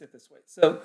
say it this way. So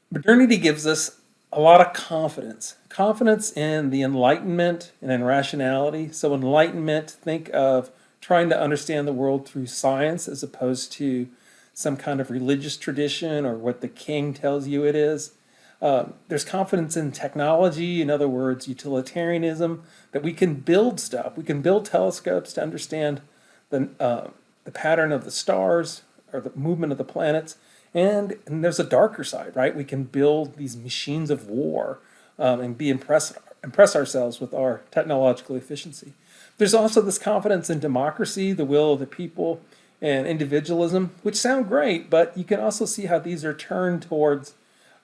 modernity gives us a lot of confidence. Confidence in the Enlightenment and in rationality. So Enlightenment, think of trying to understand the world through science as opposed to some kind of religious tradition or what the king tells you it is. There's confidence in technology, in other words, utilitarianism, that we can build stuff. We can build telescopes to understand the pattern of the stars or the movement of the planets. And there's a darker side, right? We can build these machines of war and impress ourselves with our technological efficiency. There's also this confidence in democracy, the will of the people, and individualism, which sound great, but you can also see how these are turned towards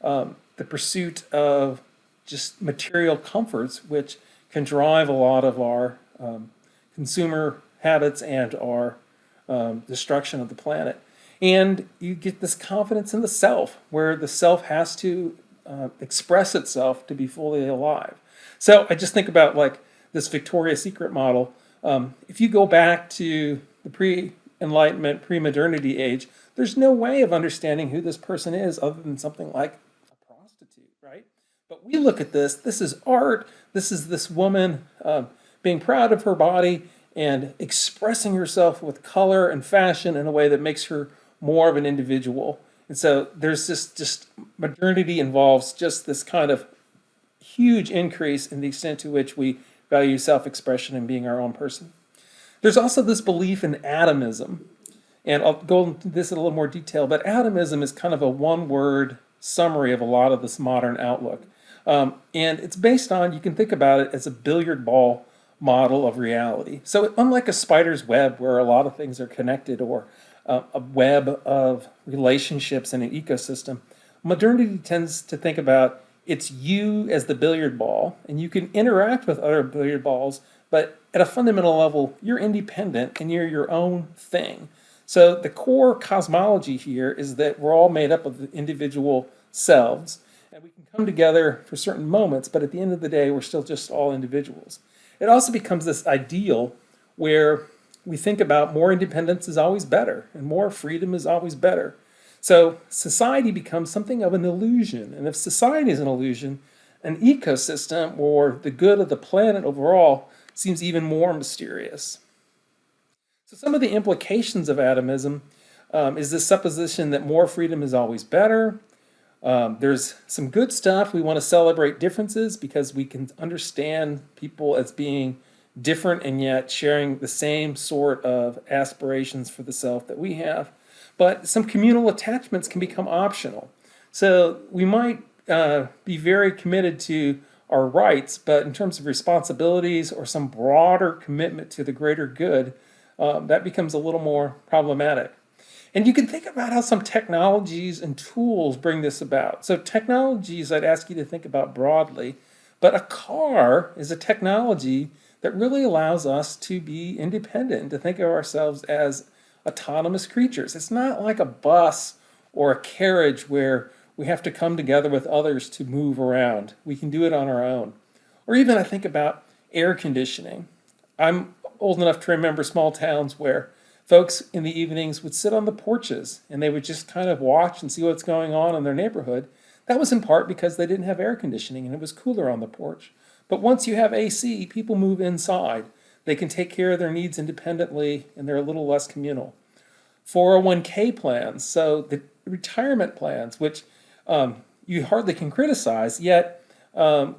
the pursuit of just material comforts, which can drive a lot of our consumer habits and our destruction of the planet. And you get this confidence in the self, where the self has to express itself to be fully alive. So I just think about like this Victoria's Secret model. If you go back to the pre-Enlightenment, pre-modernity age, there's no way of understanding who this person is other than something like a prostitute, right? But we look at this is art, this is this woman being proud of her body and expressing herself with color and fashion in a way that makes her more of an individual. And so there's this just modernity involves just this kind of huge increase in the extent to which we value self-expression and being our own person. There's also this belief in atomism, and I'll go into this in a little more detail, but atomism is kind of a one-word summary of a lot of this modern outlook. And it's based on, you can think about it as a billiard ball model of reality. So unlike a spider's web where a lot of things are connected, or a web of relationships in an ecosystem, modernity tends to think about it's you as the billiard ball, and you can interact with other billiard balls, but at a fundamental level, you're independent and you're your own thing. So the core cosmology here is that we're all made up of individual selves, and we can come together for certain moments, but at the end of the day, we're still just all individuals. It also becomes this ideal where we think about more independence is always better and more freedom is always better. So society becomes something of an illusion. And if society is an illusion, an ecosystem or the good of the planet overall seems even more mysterious. So some of the implications of atomism is this supposition that more freedom is always better. There's some good stuff. We want to celebrate differences because we can understand people as being different and yet sharing the same sort of aspirations for the self that we have. But some communal attachments can become optional. So we might be very committed to our rights, but in terms of responsibilities or some broader commitment to the greater good, that becomes a little more problematic. And you can think about how some technologies and tools bring this about. So technologies I'd ask you to think about broadly, but a car is a technology that really allows us to be independent, to think of ourselves as autonomous creatures. It's not like a bus or a carriage where we have to come together with others to move around. We can do it on our own. Or even I think about air conditioning. I'm old enough to remember small towns where folks in the evenings would sit on the porches and they would just kind of watch and see what's going on in their neighborhood. That was in part because they didn't have air conditioning and it was cooler on the porch. But once you have AC, people move inside. They can take care of their needs independently and they're a little less communal. 401k plans, so the retirement plans, which you hardly can criticize, yet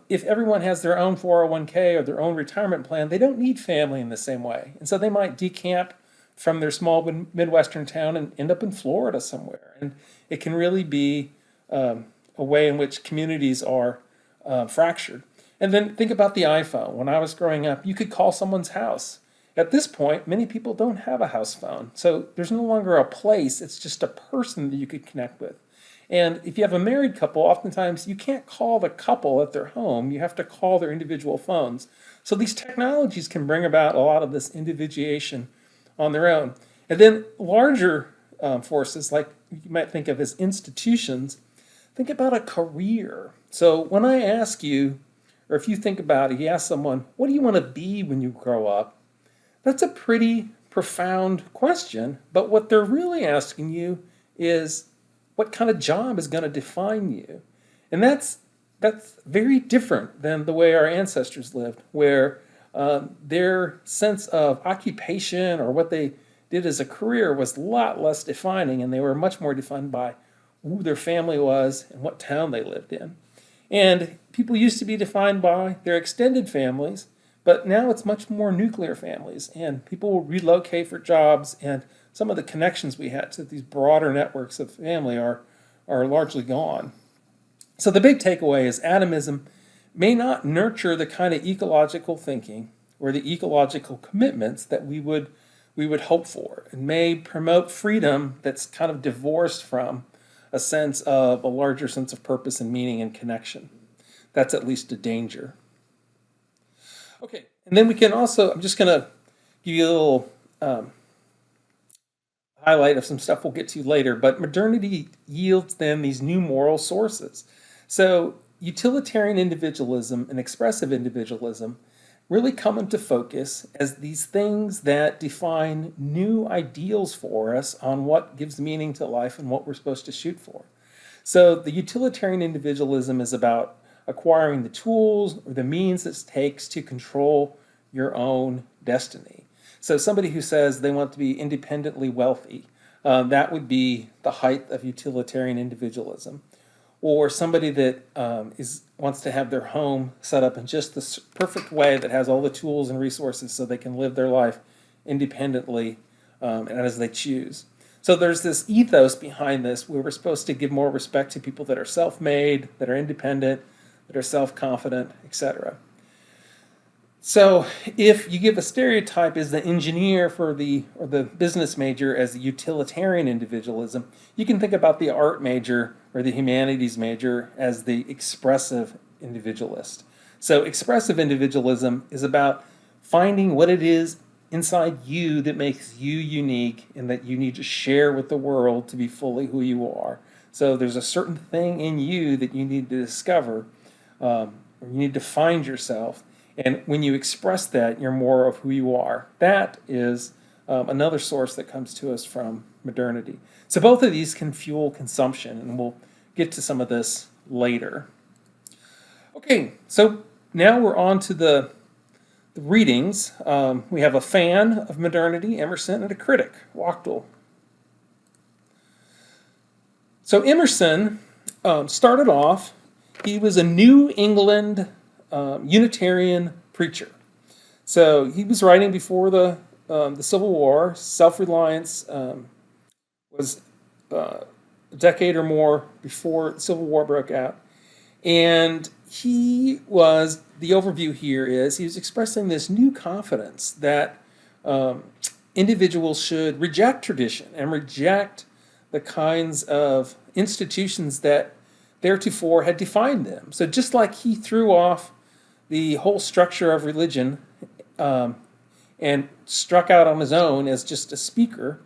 if everyone has their own 401k or their own retirement plan, they don't need family in the same way. And so they might decamp from their small Midwestern town and end up in Florida somewhere. And it can really be a way in which communities are fractured. And then think about the iPhone. When I was growing up, you could call someone's house. At this point, many people don't have a house phone. So there's no longer a place, it's just a person that you could connect with. And if you have a married couple, oftentimes you can't call the couple at their home, you have to call their individual phones. So these technologies can bring about a lot of this individuation on their own. And then larger forces, like you might think of as institutions, think about a career. So when I ask you, or if you think about it, you ask someone, what do you want to be when you grow up? That's a pretty profound question, but what they're really asking you is, what kind of job is going to define you. And that's very different than the way our ancestors lived, where their sense of occupation or what they did as a career was a lot less defining, and they were much more defined by who their family was and what town they lived in. And people used to be defined by their extended families, but now it's much more nuclear families, and people will relocate for jobs, and some of the connections we had to these broader networks of family are largely gone. So the big takeaway is atomism may not nurture the kind of ecological thinking or the ecological commitments that we would hope for. It may promote freedom that's kind of divorced from a sense of a larger sense of purpose and meaning and connection. That's at least a danger. Okay, and then we can also, I'm just going to give you a little highlight of some stuff we'll get to later, but modernity yields then these new moral sources. So utilitarian individualism and expressive individualism really come into focus as these things that define new ideals for us on what gives meaning to life and what we're supposed to shoot for. So the utilitarian individualism is about acquiring the tools or the means it takes to control your own destiny. So somebody who says they want to be independently wealthy, that would be the height of utilitarian individualism. Or somebody that wants to have their home set up in just the perfect way that has all the tools and resources so they can live their life independently and as they choose. So there's this ethos behind this where we're supposed to give more respect to people that are self-made, that are independent, that are self-confident, etc. So if you give a stereotype as the engineer or the business major as the utilitarian individualism, you can think about the art major or the humanities major as the expressive individualist. So expressive individualism is about finding what it is inside you that makes you unique and that you need to share with the world to be fully who you are. So there's a certain thing in you that you need to discover, or you need to find yourself. And when you express that, you're more of who you are. That is another source that comes to us from modernity. So both of these can fuel consumption, and we'll get to some of this later. Okay, so now we're on to the readings. We have a fan of modernity, Emerson, and a critic, Wachtel. So Emerson started off, he was a New England Unitarian preacher. So he was writing before the Civil War. Self-Reliance was a decade or more before the Civil War broke out. And the overview here is, he was expressing this new confidence that individuals should reject tradition and reject the kinds of institutions that theretofore had defined them. So just like he threw off the whole structure of religion and struck out on his own as just a speaker,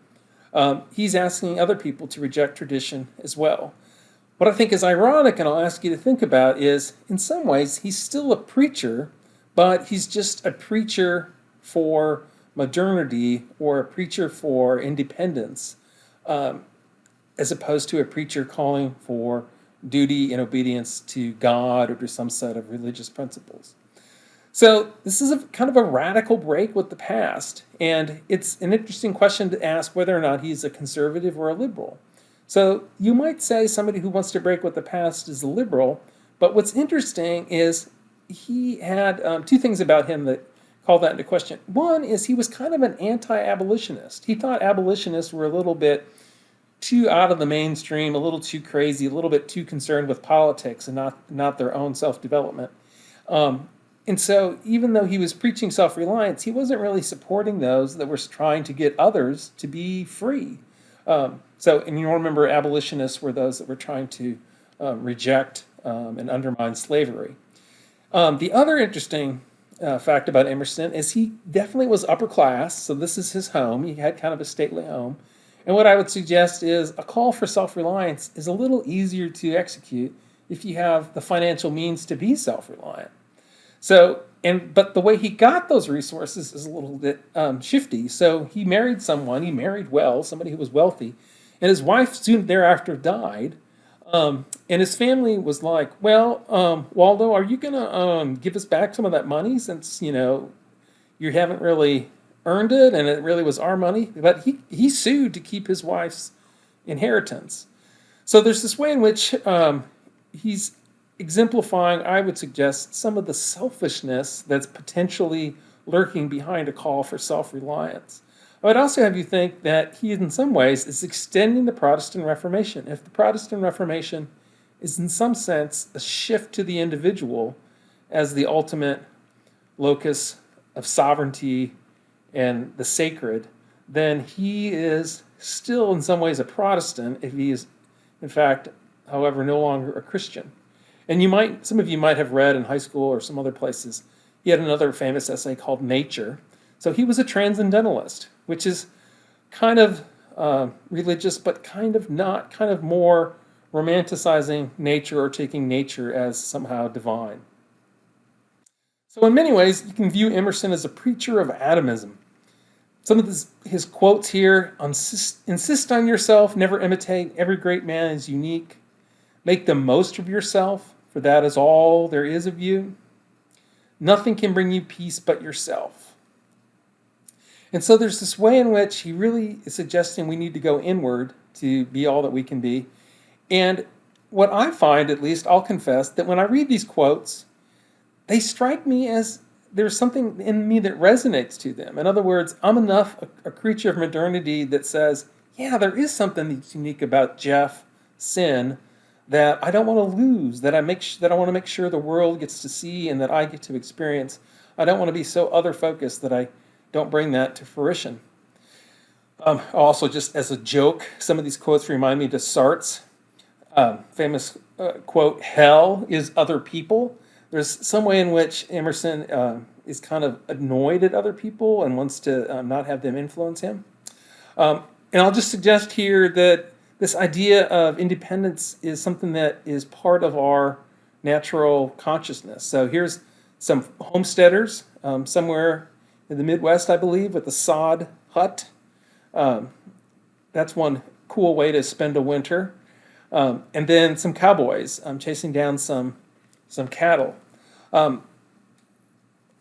he's asking other people to reject tradition as well. What I think is ironic, and I'll ask you to think about, is in some ways he's still a preacher, but he's just a preacher for modernity or a preacher for independence, as opposed to a preacher calling for duty and obedience to God or to some set of religious principles. So this is kind of a radical break with the past, and it's an interesting question to ask whether or not he's a conservative or a liberal. So you might say somebody who wants to break with the past is a liberal, but what's interesting is he had two things about him that call that into question. One is he was kind of an anti-abolitionist. He thought abolitionists were a little bit too out of the mainstream, a little too crazy, a little bit too concerned with politics and not their own self-development. And so even though he was preaching self-reliance, he wasn't really supporting those that were trying to get others to be free. And you remember abolitionists were those that were trying to reject and undermine slavery. The other interesting fact about Emerson is he definitely was upper class, so this is his home. He had kind of a stately home. And what I would suggest is a call for self-reliance is a little easier to execute if you have the financial means to be self-reliant. But the way he got those resources is a little bit shifty. So he married well, somebody who was wealthy, And his wife soon thereafter died. And his family was like, well, Waldo, are you going to give us back some of that money since, you haven't really earned it and it really was our money? But he sued to keep his wife's inheritance. So there's this way in which he's exemplifying, I would suggest, some of the selfishness that's potentially lurking behind a call for self-reliance. I would also have you think that he, in some ways, is extending the Protestant Reformation. If the Protestant Reformation is, in some sense, a shift to the individual as the ultimate locus of sovereignty and the sacred, then he is still, in some ways, a Protestant if he is, in fact, however, no longer a Christian. And some of you might have read in high school or some other places, he had another famous essay called Nature. So he was a transcendentalist, which is kind of religious, but kind of not, kind of more romanticizing nature or taking nature as somehow divine. So in many ways, you can view Emerson as a preacher of atomism. Some of his quotes here: insist on yourself, never imitate, every great man is unique. Make the most of yourself, for that is all there is of you. Nothing can bring you peace but yourself. And so there's this way in which he really is suggesting we need to go inward to be all that we can be. And what I find, at least, I'll confess, that when I read these quotes, they strike me as there's something in me that resonates to them. In other words, I'm enough a creature of modernity that says, yeah, there is something that's unique about Jeff, sin, that I don't want to lose, that I want to make sure the world gets to see and that I get to experience. I don't want to be so other-focused that I don't bring that to fruition. Also, just as a joke, some of these quotes remind me of Sartre's famous quote, hell is other people. There's some way in which Emerson is kind of annoyed at other people and wants to not have them influence him. And I'll just suggest here that this idea of independence is something that is part of our natural consciousness. So here's some homesteaders somewhere in the Midwest, I believe, with a sod hut. That's one cool way to spend a winter. And then some cowboys chasing down some cattle.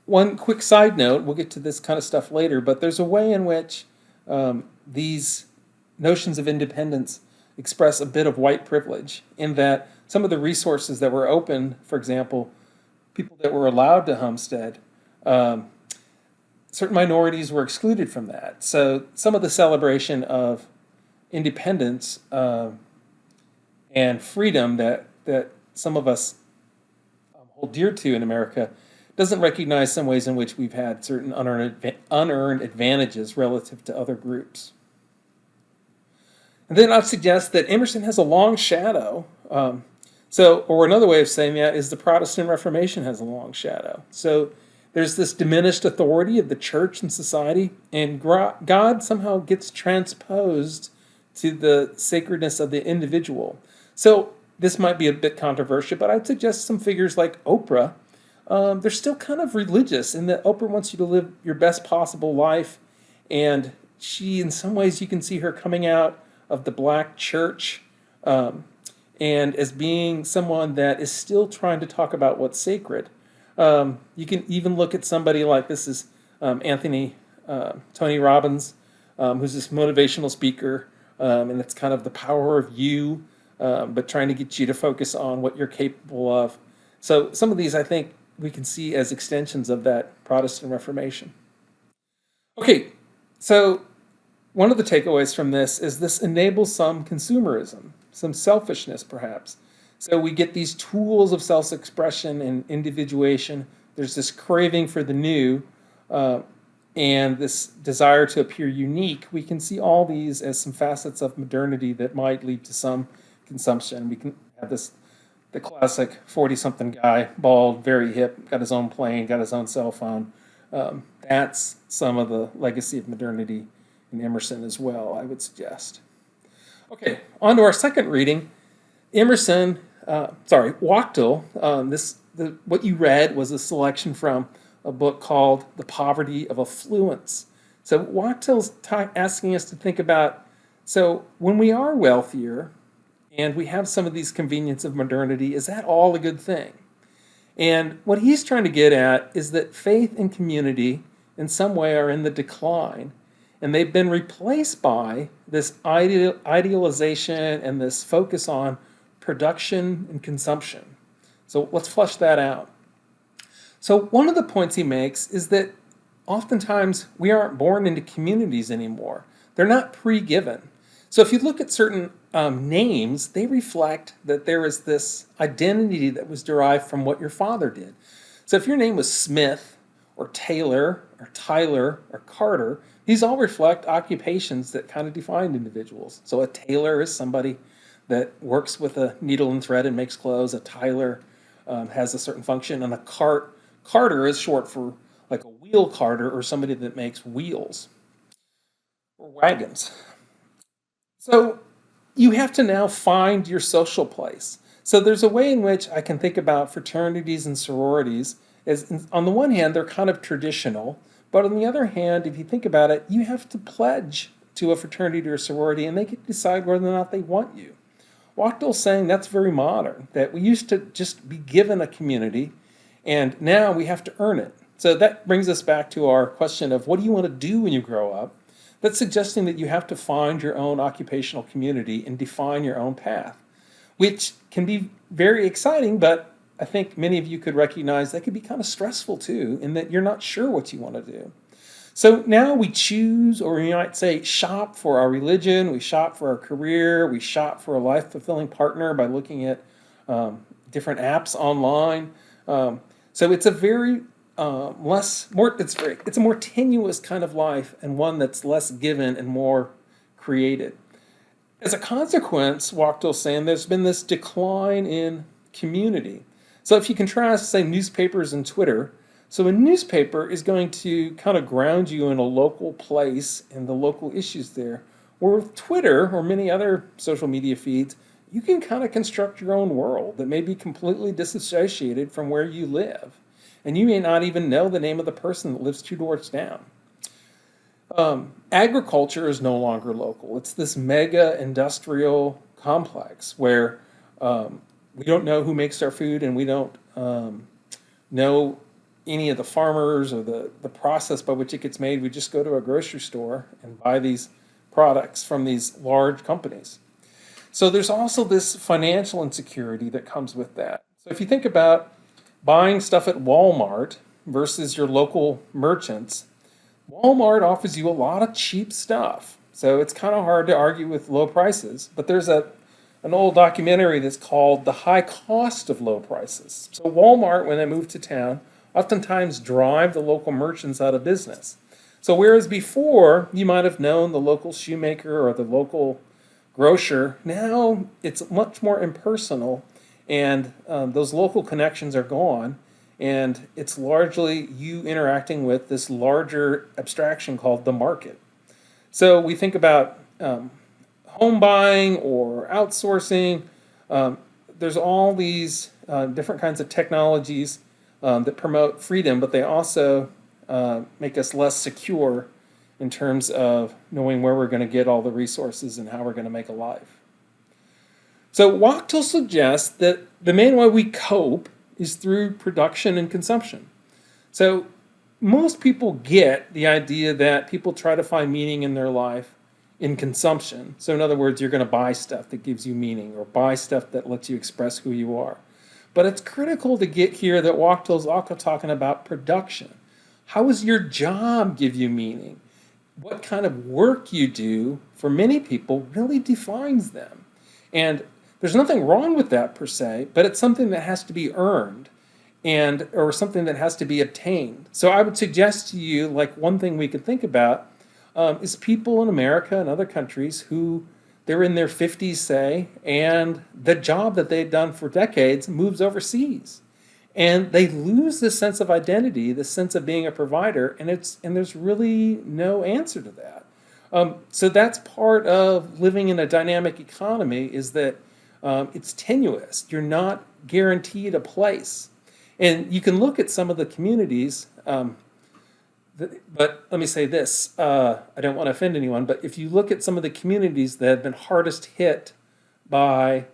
One quick side note, we'll get to this kind of stuff later, but there's a way in which these notions of independence express a bit of white privilege, in that some of the resources that were open, for example, people that were allowed to homestead, certain minorities were excluded from that. So some of the celebration of independence and freedom that some of us hold dear to in America doesn't recognize some ways in which we've had certain unearned advantages relative to other groups. And then I'd suggest that Emerson has a long shadow. Or another way of saying that is the Protestant Reformation has a long shadow. So there's this diminished authority of the church and society, and God somehow gets transposed to the sacredness of the individual. So this might be a bit controversial, but I'd suggest some figures like Oprah. They're still kind of religious in that Oprah wants you to live your best possible life, and she, in some ways, you can see her coming out of the black church and as being someone that is still trying to talk about what's sacred. You can even look at somebody like, this is Tony Robbins, who's this motivational speaker, and it's kind of the power of you, but trying to get you to focus on what you're capable of. So some of these, I think, we can see as extensions of that Protestant Reformation. Okay, so one of the takeaways from this enables some consumerism, some selfishness perhaps. So we get these tools of self-expression and individuation. There's this craving for the new and this desire to appear unique. We can see all these as some facets of modernity that might lead to some consumption. We can have the classic 40-something guy, bald, very hip, got his own plane, got his own cell phone. That's some of the legacy of modernity in Emerson as well, I would suggest. Okay, on to our second reading. Wachtel. What you read was a selection from a book called The Poverty of Affluence. So Wachtel's asking us to think about So when we are wealthier and we have some of these convenience of modernity, is that all a good thing? And what he's trying to get at is that faith and community in some way are in the decline, and they've been replaced by this idealization and this focus on production and consumption. So let's flesh that out. So one of the points he makes is that oftentimes we aren't born into communities anymore. They're not pre-given. So if you look at certain names, they reflect that there is this identity that was derived from what your father did. So if your name was Smith or Taylor or Tyler or Carter, these all reflect occupations that kind of defined individuals. So a tailor is somebody that works with a needle and thread and makes clothes. A Tyler has a certain function, and a carter is short for like a wheel carter or somebody that makes wheels or wagons. So you have to now find your social place. So there's a way in which I can think about fraternities and sororities as, on the one hand, they're kind of traditional, but on the other hand, if you think about it, you have to pledge to a fraternity or sorority, and they can decide whether or not they want you. Wachtel's saying that's very modern, that we used to just be given a community, and now we have to earn it. So that brings us back to our question of what do you want to do when you grow up? That's suggesting that you have to find your own occupational community and define your own path, which can be very exciting, but I think many of you could recognize that could be kind of stressful too, in that you're not sure what you want to do. So now we choose, or you might say, shop for our religion, we shop for our career, we shop for a life-fulfilling partner by looking at different apps online. So it's a very it's a more tenuous kind of life, and one that's less given and more created. As a consequence, Wachtel's saying there's been this decline in community. So if you contrast, say, newspapers and Twitter, so a newspaper is going to kind of ground you in a local place and the local issues there. Or with Twitter or many other social media feeds, you can kind of construct your own world that may be completely disassociated from where you live. And you may not even know the name of the person that lives two doors down. Agriculture is no longer local. It's this mega industrial complex where we don't know who makes our food, and we don't know any of the farmers or the process by which it gets made. We just go to a grocery store and buy these products from these large companies. So there's also this financial insecurity that comes with that. So if you think about buying stuff at Walmart versus your local merchants, Walmart offers you a lot of cheap stuff. So it's kind of hard to argue with low prices. But there's an old documentary that's called The High Cost of Low Prices. So Walmart, when they move to town, oftentimes drive the local merchants out of business. So whereas before you might have known the local shoemaker or the local grocer, now it's much more impersonal, and those local connections are gone, and it's largely you interacting with this larger abstraction called the market. So we think about home buying or outsourcing. There's all these different kinds of technologies that promote freedom, but they also make us less secure in terms of knowing where we're going to get all the resources and how we're going to make a life. So Wachtel suggests that the main way we cope is through production and consumption. So most people get the idea that people try to find meaning in their life in consumption. So in other words, you're going to buy stuff that gives you meaning, or buy stuff that lets you express who you are. But it's critical to get here that Wachtel's also talking about production. How does your job give you meaning? What kind of work you do, for many people, really defines them. And there's nothing wrong with that per se, but it's something that has to be earned, or something that has to be obtained. So I would suggest to you, like, one thing we could think about is people in America and other countries who they're in their 50s, say, and the job that they've done for decades moves overseas. And they lose this sense of identity, this sense of being a provider, and there's really no answer to that. So that's part of living in a dynamic economy, is that it's tenuous. You're not guaranteed a place. And you can look at some of the communities But let me say this, I don't want to offend anyone, but if you look at some of the communities that have been hardest hit by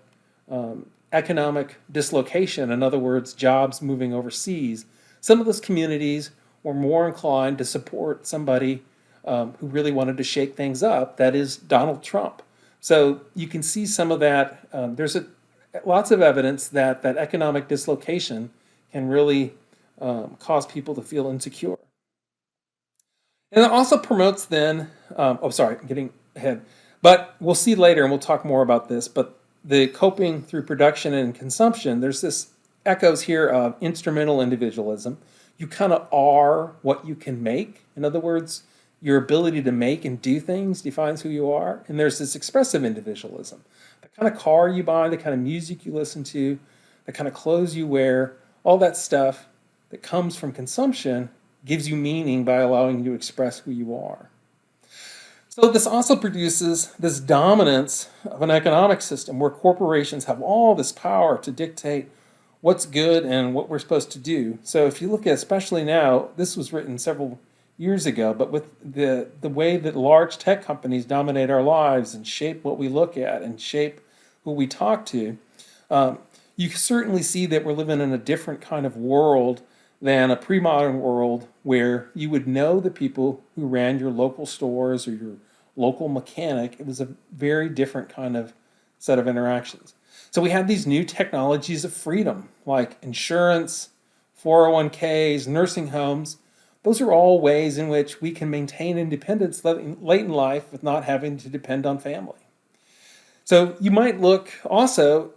economic dislocation, in other words, jobs moving overseas, some of those communities were more inclined to support somebody who really wanted to shake things up, that is Donald Trump. So you can see some of that. Lots of evidence that economic dislocation can really cause people to feel insecure. And it also promotes then, oh, sorry, I'm getting ahead. But we'll see later, and we'll talk more about this. But the coping through production and consumption, there's this echoes here of instrumental individualism. You kind of are what you can make. In other words, your ability to make and do things defines who you are. And there's this expressive individualism. The kind of car you buy, the kind of music you listen to, the kind of clothes you wear, all that stuff that comes from consumption gives you meaning by allowing you to express who you are. So this also produces this dominance of an economic system where corporations have all this power to dictate what's good and what we're supposed to do. So if you look at, especially now, this was written several years ago, but with the way that large tech companies dominate our lives and shape what we look at and shape who we talk to, you certainly see that we're living in a different kind of world than a pre-modern world where you would know the people who ran your local stores or your local mechanic. It was a very different kind of set of interactions. So we have these new technologies of freedom, like insurance, 401ks, nursing homes. Those are all ways in which we can maintain independence late in life with not having to depend on family. So you might look also,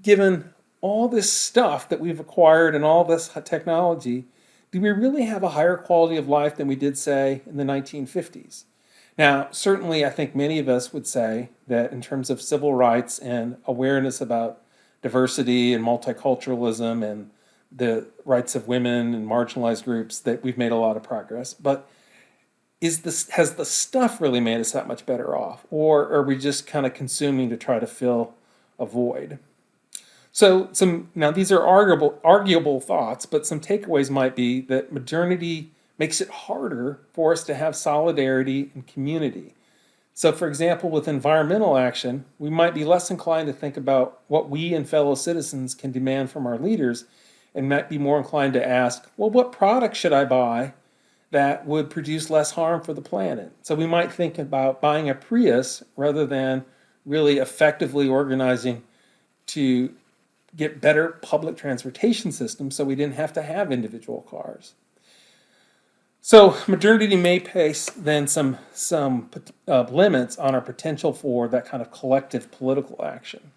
given all this stuff that we've acquired and all this technology, do we really have a higher quality of life than we did, say, in the 1950s? Now, certainly, I think many of us would say that in terms of civil rights and awareness about diversity and multiculturalism and the rights of women and marginalized groups, that we've made a lot of progress. But has the stuff really made us that much better off? Or are we just kind of consuming to try to fill a void? So now these are arguable thoughts, but some takeaways might be that modernity makes it harder for us to have solidarity and community. So for example, with environmental action, we might be less inclined to think about what we and fellow citizens can demand from our leaders and might be more inclined to ask, well, what product should I buy that would produce less harm for the planet? So we might think about buying a Prius rather than really effectively organizing to get better public transportation systems so we didn't have to have individual cars. So modernity may place then some limits on our potential for that kind of collective political action.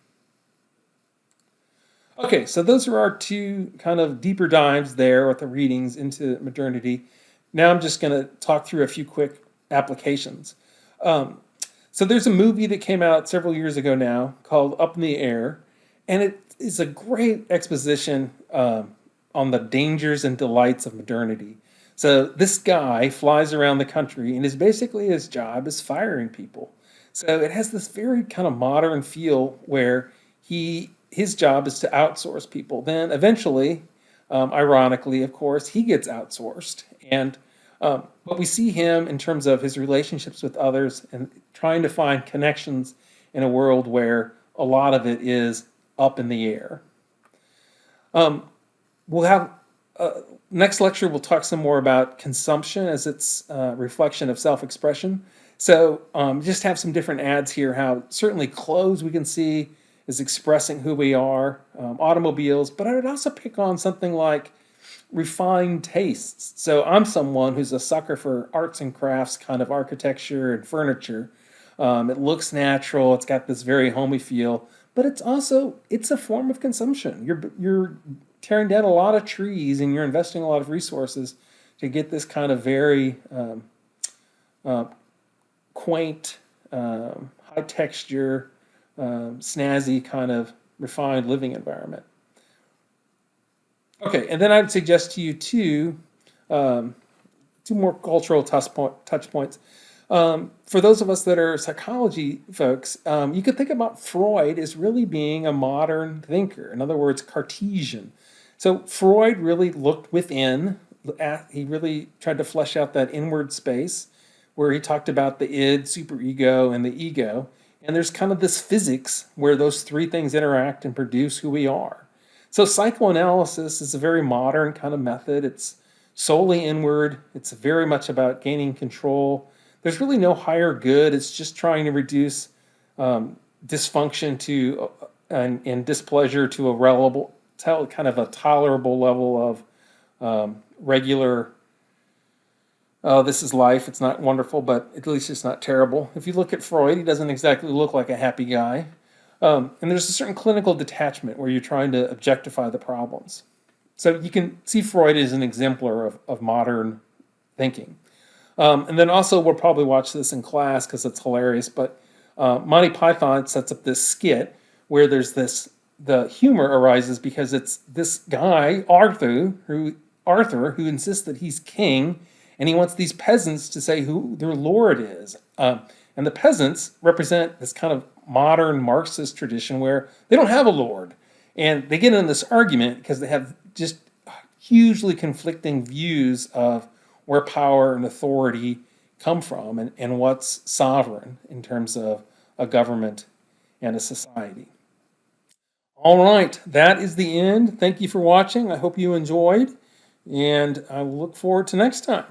Okay, so those are our two kind of deeper dives there with the readings into modernity. Now I'm just going to talk through a few quick applications. So there's a movie that came out several years ago now called Up in the Air, and it is a great exposition on the dangers and delights of modernity. So this guy flies around the country, and his job is firing people. So it has this very kind of modern feel where his job is to outsource people. Then eventually, ironically, of course, he gets outsourced. But we see him in terms of his relationships with others and trying to find connections in a world where a lot of it is up in the air. We'll have next lecture. We'll talk some more about consumption as its reflection of self-expression. So just have some different ads here. How certainly clothes we can see is expressing who we are, automobiles. But I would also pick on something like refined tastes. So I'm someone who's a sucker for arts and crafts, kind of architecture and furniture. It looks natural. It's got this very homey feel. But it's a form of consumption. You're tearing down a lot of trees and you're investing a lot of resources to get this kind of very quaint, high texture, snazzy kind of refined living environment. Okay, and then I'd suggest to you two more cultural touch points. For those of us that are psychology folks, you could think about Freud as really being a modern thinker. In other words, Cartesian. So Freud really looked within. he really tried to flesh out that inward space where he talked about the id, superego, and the ego. And there's kind of this physics where those three things interact and produce who we are. So psychoanalysis is a very modern kind of method. It's solely inward. It's very much about gaining control. There's really no higher good. It's just trying to reduce dysfunction to and displeasure to a relevable, kind of a tolerable level of regular. Oh, this is life. It's not wonderful, but at least it's not terrible. If you look at Freud, he doesn't exactly look like a happy guy. And there's a certain clinical detachment where you're trying to objectify the problems. So you can see Freud as an exemplar of modern thinking. And then also, we'll probably watch this in class because it's hilarious. But Monty Python sets up this skit where the humor arises because it's this guy Arthur who insists that he's king, and he wants these peasants to say who their lord is. And the peasants represent this kind of modern Marxist tradition where they don't have a lord, and they get in this argument because they have just hugely conflicting views of where power and authority come from and what's sovereign in terms of a government and a society. All right, that is the end. Thank you for watching. I hope you enjoyed, and I look forward to next time.